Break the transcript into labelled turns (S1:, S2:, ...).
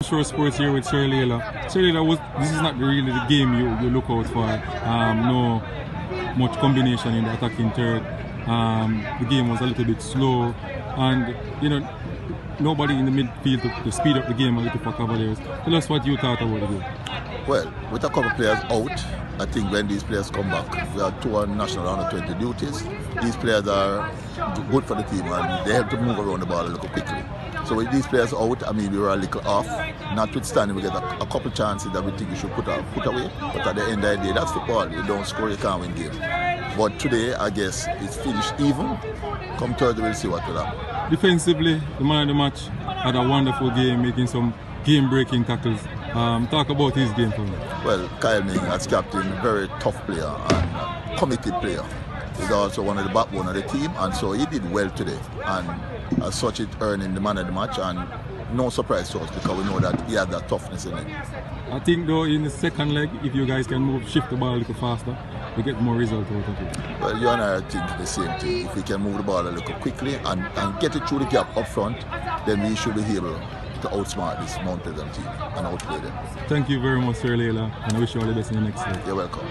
S1: Shore Sports here with Sir Laylor. Sir Laylor, this is not really the game you look out for. No much combination in the attacking third. The game was a little bit slow, and nobody in the midfield to speed up the game a little for Cavaliers. Tell us what you thought about the game.
S2: Well, with a couple of players out, I think when these players come back, we are two on national under 20 duties. These players are good for the team and they help to move around the ball a little quickly. So with these players out, I mean, we were a little off. Notwithstanding, we get a couple chances that we think we should put away. But at the end of the day, that's football. You don't score, you can't win game. But today, I guess it's finished even. Come Thursday, we'll see what will happen.
S1: Defensively, the man of the match had a wonderful game, making some game-breaking tackles. Talk about his game for me.
S2: Well, Kyle Ming, as captain, very tough player and committed player. He's also one of the backbone of the team, and so he did well today. And as such, it earned him the man of the match, and no surprise to us because we know that he had that toughness in him.
S1: I think though in the second leg, if you guys can shift the ball a little faster, we get more result out of it.
S2: Well, you and I think the same thing. If we can move the ball a little quickly and get it through the gap up front, then we should be able to outsmart this Mount Pleasant team and outplay them.
S1: Thank you very much, Sir Laylor, and I wish you all the best in the next leg.
S2: You're welcome.